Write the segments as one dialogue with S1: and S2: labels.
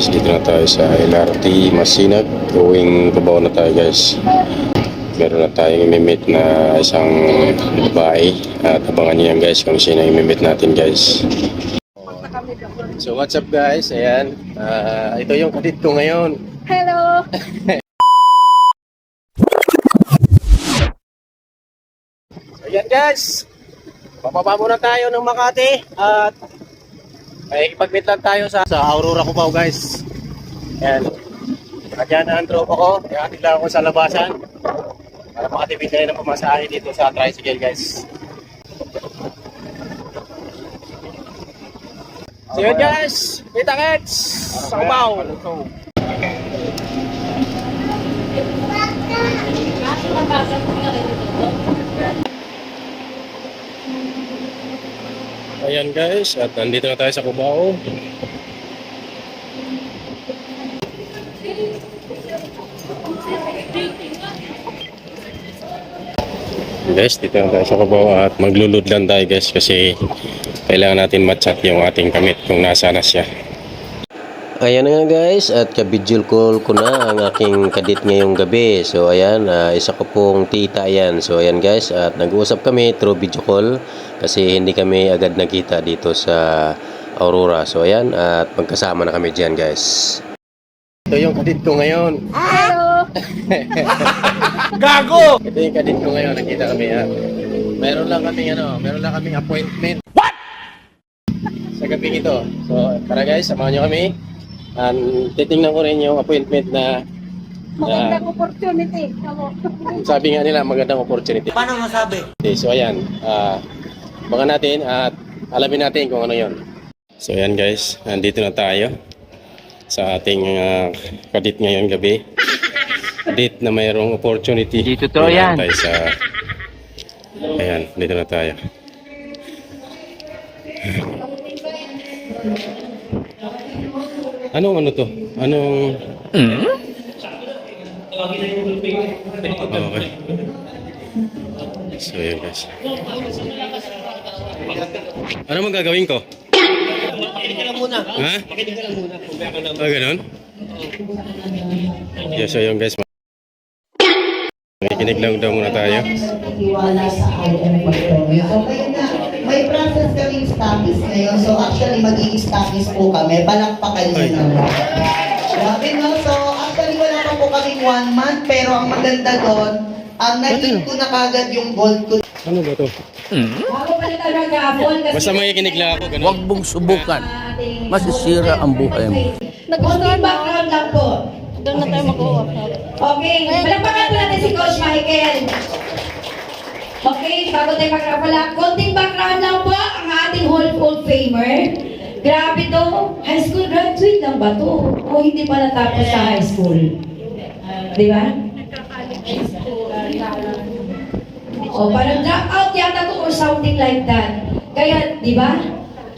S1: guys, dito na tayo sa LRT Masinag. Going Cubao na tayo guys. Meron na tayong imimit na isang babae. At abangan niyo yan guys kung sino yung imimit natin guys. So what's up guys? Ayan. Ito yung kadit ko ngayon.
S2: Hello!
S1: So ayan guys. Papaba muna tayo ng Makati. At ay ipag-meet lang tayo sa Aurora Cubao guys. Ayan. Nandiyan na ang tropa ko. Kaya tignan ako sa labasan. Para makatipid tayo ng pamasahe dito sa tricycle guys. So yun guys. Kita-kits sa Cubao. Ayan guys, at nandito na tayo sa Cubao. Guys, dito na tayo sa Cubao at maglulud lang tayo guys kasi kailangan natin ma-chat yung ating kamit kung nasa na siya. Ayan na nga guys, at ka-video call ko na ang aking kadit ngayong gabi. So ayan, isa ko pong tita yan. So ayan guys, at nag-uusap kami through video call kasi hindi kami agad nakita dito sa Aurora. So ayan, at magkasama na kami dyan guys. Ito yung kadit ko ngayon.
S2: Hello!
S1: Gago! Ito yung kadit ko ngayon, nakita kami ha. Meron lang kaming appointment. What? Sa gabing ito. So tara guys, samahan nyo kami. Titingnan ko rin yung appointment na
S2: Magandang opportunity.
S1: sabi nga nila magandang opportunity.
S3: Paano masabi?
S1: Okay, so ayan, baka natin at alamin natin kung ano yon. So ayan guys, nandito na tayo sa ating kadit ngayong gabi. Date na mayroong opportunity.
S3: Dito to yan.
S1: Tayo sa, ayan, dito na tayo. Anong ano to? Anong... Okay. So yun guys. Ano mang gagawin ko?
S3: Makinig ka lang muna.
S1: Ha?
S3: Makinig ka lang muna.
S1: Ganun? Yeah, so yun guys. Makikinig lang daw muna tayo.
S4: Nagtiwala sa IM Bartolomeo. So kaya na, may process kaming stockies ngayon. So actually magiging stockies po kami. Palakpakan nyo naman. Grabe no? So actually wala pa po kaming 1 month. Pero ang maganda doon, naging ko na kagad yung gold ko.
S1: Ano ba to?
S4: Ako pala talaga, Paul.
S1: Basta makikinig lang ako. Ganun.
S3: Huwag mong subukan. Masisira ang buhay mo.
S2: Nagustuhan
S4: Konting
S2: mo?
S4: background lang po.
S2: Doon na tayo mag-workshop.
S4: Okay, palakpakan po natin si Coach Michael. Okay, bago tayo magkakapala, konting background lang po ang ating Hall of Famer. Grabe to, high school graduate lang ba to? O hindi pa natapos sa high school? Di ba? O parang drop out yata to or something like that. Kaya, di ba?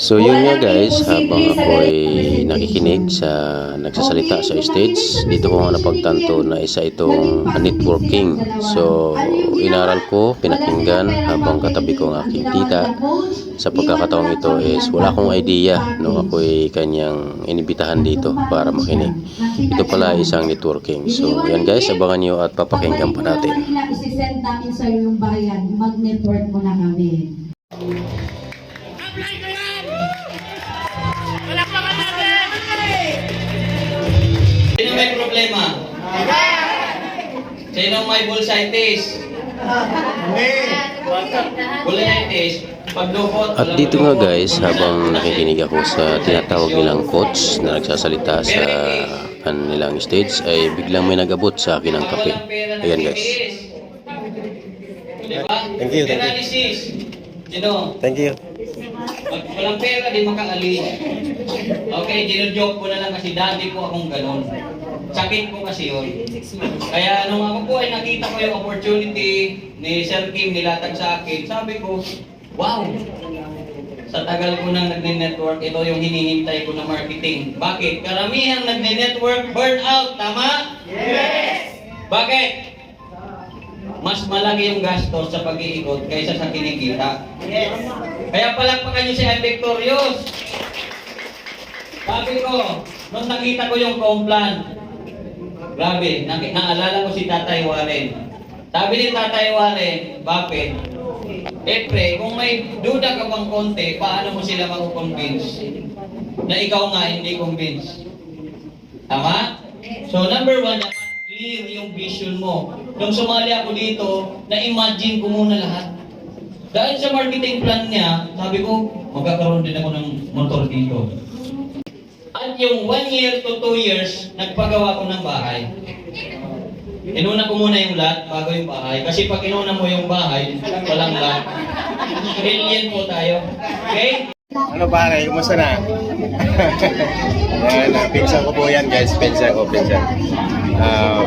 S1: So yun nga guys, habang ako ay nakikinig sa nagsasalita sa stage, dito ko nga napagtanto na isa itong networking. So inaral ko, pinakinggan habang katabi ko ang aking tita. Sa pagkakataong ito is wala akong idea nung ako ay kanyang inibitahan dito para makinig. Ito pala isang networking. So yan guys, abangan nyo at papakinggan pa natin.
S4: Isisend natin sa yung bayan, mag-network mo na kami.
S5: Sino may problema? Sino may bursitis? Bursitis, paglukot.
S1: At dito nga guys, habang nakikinig ako sa tinatawag nilang coach na nagsasalita sa kanilang stage, ay biglang may nag-abot sa akin ng kape. Ayan guys.
S5: Diba?
S1: Thank you, thank you.
S5: Paralysis. Sino?
S1: Thank you.
S5: Pag walang pera, di makaalis. Okay, gino-joke ko na lang kasi dati ko akong ganon. Sakit ko kasi yun. Kaya nung ako po ay nakita ko yung opportunity ni Sir Kim nilatag sa akin, sabi ko, wow! Sa tagal ko nang nagne-network, ito yung hinihintay ko na marketing. Bakit? Karamihan nagne-network, burnout, tama? Yes! Bakit? Mas malaki yung gastos sa pag-iikot kaysa sa kinikita. Yes. Kaya palakpakan nyo si I'm Victorious. Sabi ko, nung nakita ko yung complan, grabe, naalala ko si Tatay Warren. Sabi ni Tatay Warren, bakit? Kung may duda ka bang konti, paano mo sila makukonvince na ikaw nga hindi convince? Tama? So number 1, dapat clear yung vision mo. Nung sumali ako dito, na-imagine ko muna lahat. Dahil sa marketing plan niya, sabi ko, magkakaroon din ako ng motor dito. At yung 1 year to 2 years, nagpagawa ko ng bahay. Inuna ko muna yung lot bago yung bahay. Kasi pag inuna mo yung bahay, walang lot. Alien po tayo. Okay?
S1: Ano pare, kumusta na? Yan, pinsan ko po yan guys, pinsan ko.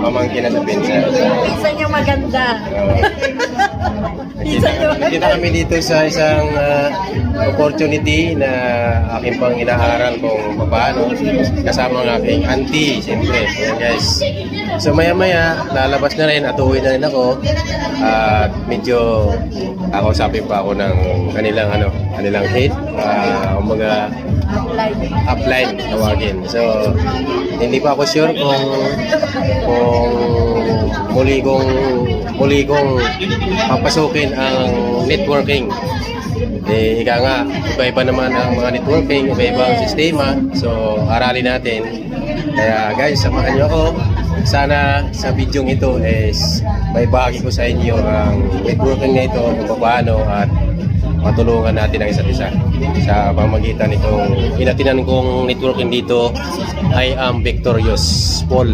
S1: Pamangkin na sa pinsan.
S2: Pinsan niya maganda.
S1: Nakita kami dito sa isang opportunity na aking pang inaaral kung paano kasama ng aking auntie, siyempre. Ayan guys. So maya-maya, lalabas na rin at uwi na rin ako. At medyo kausapin pa ako ng kanilang head. Umaga upline tawagin. So hindi pa ako sure kung muli kong papasukin ang networking. Ika nga, iba-iba naman ang mga networking, iba-ibang sistema. So, aralin natin. Kaya guys, samahan nyo ako. Sana sa video ito is may bahagi ko sa inyo ang networking na ito, kung paano at matulungan natin ang isa't isa. Sa pamamagitan nitong inatinan kong networking dito, I am Victorious Paul.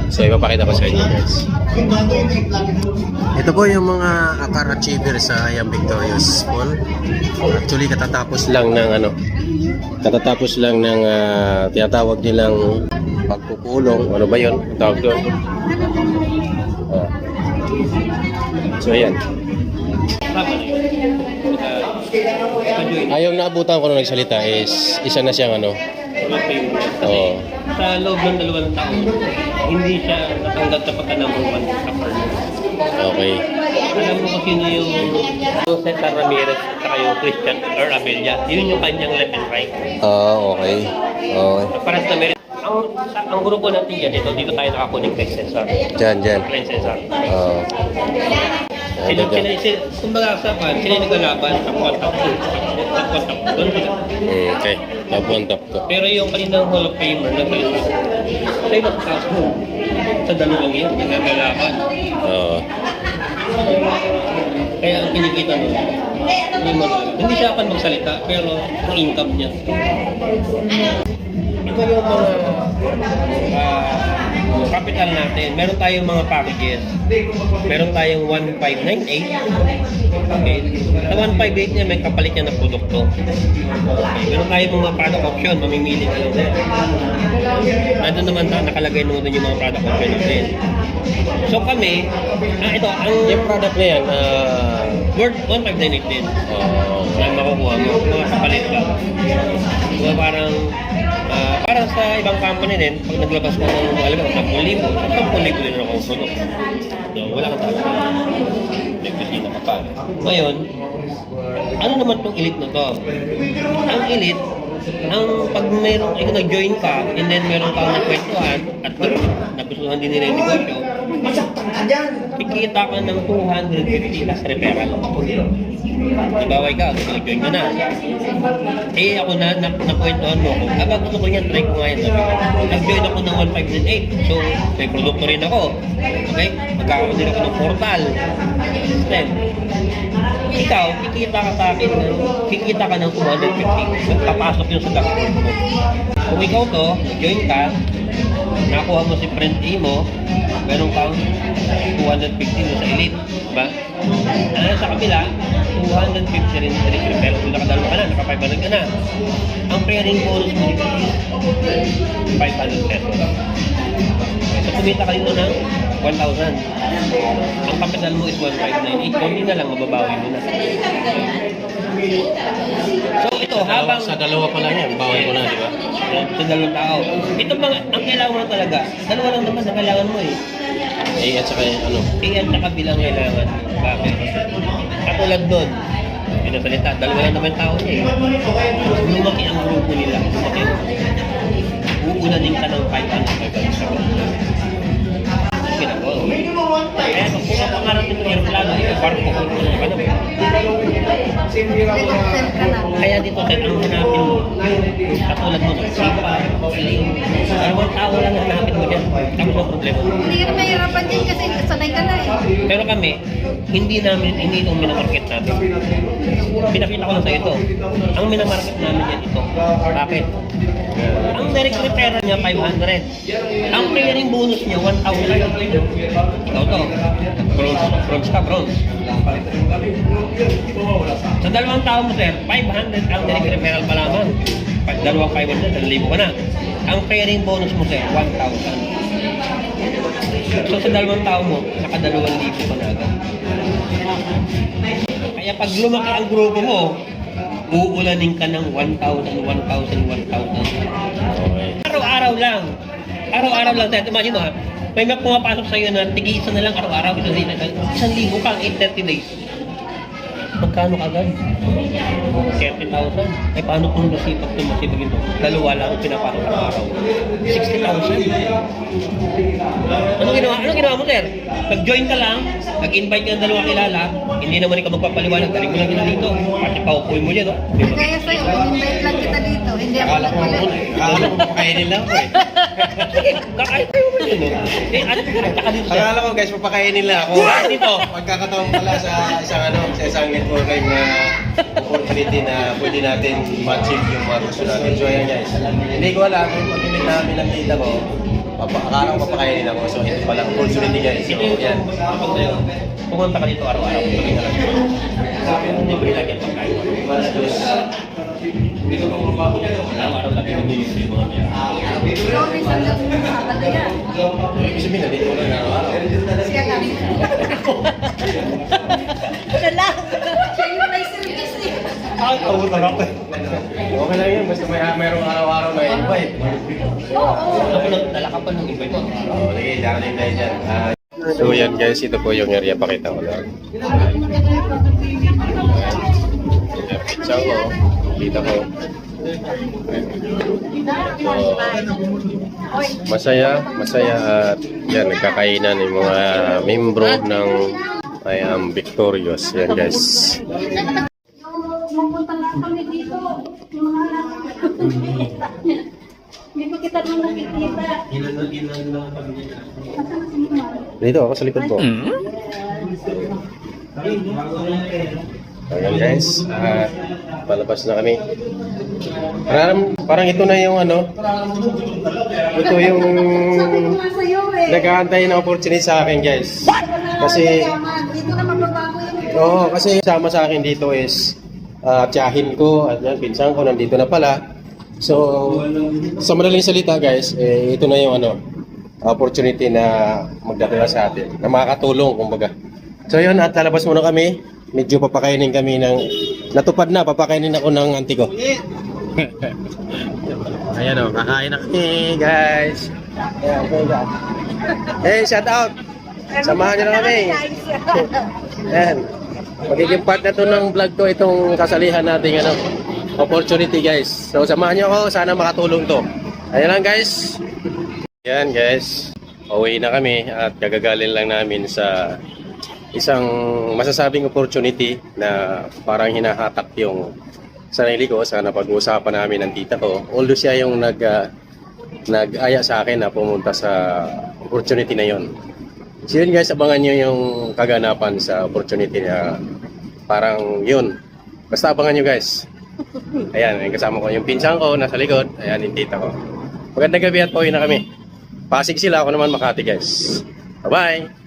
S1: So, ipapakita ko sa inyo guys. Ito po yung mga Akar Achiever sa I am Victorious Paul. Actually, katatapos lang ng tinatawag nilang pagpupulong. Ano ba yun? Tawag doon. So, ayan. Yung naabutan ko nung nagsalita is isa na siyang Oo.
S6: Sa loob ng 2 taon, hindi siya natanggap sa pagka-number 1 sa partner.
S1: Okay.
S6: Alam mo kung sino yung Cesar Ramirez at saka yung Christian or Abelia. Yun yung kanyang left and right.
S1: Okay. Okay.
S6: Para sa merit. Ang grupo natin dyan, dito tayo nakakunik kay Cesar.
S1: Diyan.
S6: Kay Cesar.
S1: Ito dyan.
S6: Kumbaga sa pan, sila yung naglalaban sa top 2.
S1: Okay. Top 1, top 2.
S6: Pero yung kaninang Hall of Famer na Cesar, sa ibang kaso, sa dalawang yun, naglalaban.
S1: Oo.
S6: Kaya ang kinikita mo, hindi siya akan magsalita, pero ang income niya. Ito yung mga capital natin. Meron tayong mga packages. Meron tayong 1598. Okay. Sa 158 niya, may kapalit niya na produkto. Okay. Meron tayong mga product option. Mamimili ka lang din. Nandun naman nakalagay nung yung mga product option natin. So kami, ito,
S1: Yung product na yan,
S6: worth 1598 din. Ang makukuha mo. Mga kapalit ka. Diba parang sa ibang company din, pag naglabas ko ng 10,000, 10,000 din ako ang product. So, wala kang tawag. Nagkasina ka pa. Ngayon, ano naman itong elite na to? Ang elite, pag nag-join ka, and then meron kang nagkwentuhan, at nagustuhan din nila yung negosyo, kikita ka ng 250 plus referral. Halimbawa ikaw, nag-join ka na. Ako nakwentuhan mo ako. Gusto ko yan, try ko nga yan. Nag-join ako ng 1598. So, may produkto rin ako. Okay? Magkakaroon din ako ng portal. Then, ikaw, kikita ka sa akin, kikita ka ng 250. Magpapasok yun sa dashboard mo. Kung ikaw to, nag-join ka, nakuha mo si friend A mo, meron kang 250 mo sa elite. Diba? Sa kabila, 250 rin sa elite. Pero kung nakadalo ka na, naka-500 ka na. Ang pairing bonus mo dito is 500 pesos. So, kumita ka dito ng 1,000. Ang kapital mo is 1598. Kung hindi na lang, mababawi mo na. So, ito, habang...
S1: Sa dalawa pa lang yan, bawal ko na, di ba?
S6: Sa dalawang tao. Ito mga, ang kailangan mo talaga, dalawa lang naman ang kailangan mo eh.
S1: At saka
S6: A at saka bilang kailangan. Bakit? Katulad doon, pinasalita, dalawa lang naman tao niya eh. Lumaki ang grupo nila. Okay? uulanin ka ng 500 sa ginagawa. Kaya kung pangarap nito yung plano, barko ko na ka naman. Kaya dito tayo ang hanapin mo, yung katulad mo, sipa, dalawang tao lang hanapin mo dyan. Tapos ang problema.
S2: Hindi ka na mahirapan din kasi sanay ka na eh.
S6: Pero kami, hindi ito ang minamarket namin. Pinakita ko lang sa ito. Ang minamarket namin yan ito. Bakit? Ang direct referral niya 500. Ang clearing bonus niya 1,000. Ikaw to. Bronze ka, bronze. Sa dalawang tao mo, sir, 500 ang direct referral pa lamang. Pag dalawang 500, 1,000 ka na. Ang clearing bonus mo, sir, 1,000. So sa dalawang tao mo, naka 2,000 pa na agad. Kaya pag lumaki ang grupo mo, uulanin ka ng 1,000, 1,000, 1,000. Araw-araw lang. Araw-araw lang. Imagine mo ha, may pumapasok sa'yo na tig-isa na lang araw-araw. 1,000 kang 830 days. Magkano agad? 30,000. Eh paano kung masipag ito? Dalawa lang ang pinapasok araw-araw. 60,000. Anong ginawa mo, sir? Nag-join ka lang, nag-invite ka ng dalawang kilala, hindi naman ikaw magpapaliwanag, galing mo lang kita dito. Pati paupuin mo dyan, no?
S2: Kaya sa'yo, invite lang kita dito. Hindi ako nagpalit.
S1: Akala ko papakainin lang ako eh.
S6: Kakain kayo mo dyan, no? Eh, at ka dito, sir.
S1: Akala ko guys, papakainin lang ako.
S6: Dito.
S1: Magkakataon pala sa isang networking na opportunity na pwede natin ma-achieve yung mga gusto natin. So ayan guys, hindi ko alam kung pag-ibig namin ng tita ko, akala ko papakainin ako. So ito pala opportunity guys. So yan.
S6: Pumunta ka dito araw-araw. Hindi ba ilagyan pagkain? Araw-araw lang yung mga
S2: Ikaw rin sa Sabado yan.
S1: Ibig sabihin na dito lang araw-araw.
S2: Siya lang. Siya lang. Siya yung may service eh.
S1: Okay lang yun, basta mayroong araw-araw na invite.
S6: Dala ka pa ng invite mo.
S1: Oo, sige, darating tayo dyan. So yan guys, ito po yung area, pakita ko lang. Pizza ko, kita ko. So, masaya at yan, nagkakainan yung mga membro ng I Am Victorious. Yan guys.
S2: Mapunta lang kami dito. Hindi pa kita nung nakikita.
S1: Dito ako sa likod ko. Ayan guys, palabas na kami. Parang ito na yung ano, ito yung nag-aantay ng opportunity sa akin guys. Kasi,
S2: dito na mababago yung
S1: oo, kasi sama sa akin dito is tiyahin ko at yan, pinsan ko nandito na pala. So, sa madaling salita guys, ito na yung ano, opportunity na magdadala sa atin, na makakatulong kumbaga. So yun, at lalabas muna kami. Medyo papakainin kami ng, natupad na, papakainin ako ng auntie ko. Ayan o, kakain na kami guys. Ayan, guys. Hey, shout out! Samahan nyo na kami. Ayan. Magiging part na to ng vlog to, itong kasalihan natin ano, opportunity guys. So samahan nyo ako, sana makatulong to. Ayan lang guys. Ayan guys, pauwi na kami at kagagalin lang namin sa isang masasabing opportunity na parang hinahatak yung sarili ko sa napag-uusapan namin ng tita ko. Although siya yung nag-aya sa akin na pumunta sa opportunity na yon. So yun guys, abangan nyo yung kaganapan sa opportunity na parang yun. Basta abangan nyo guys. Ayan, kasama ko yung pinsan ko nasa likod. Ayan yung tita ko. Magandang gabi at pauwi na kami. Pasig sila, ako naman Makati guys. Bye-bye!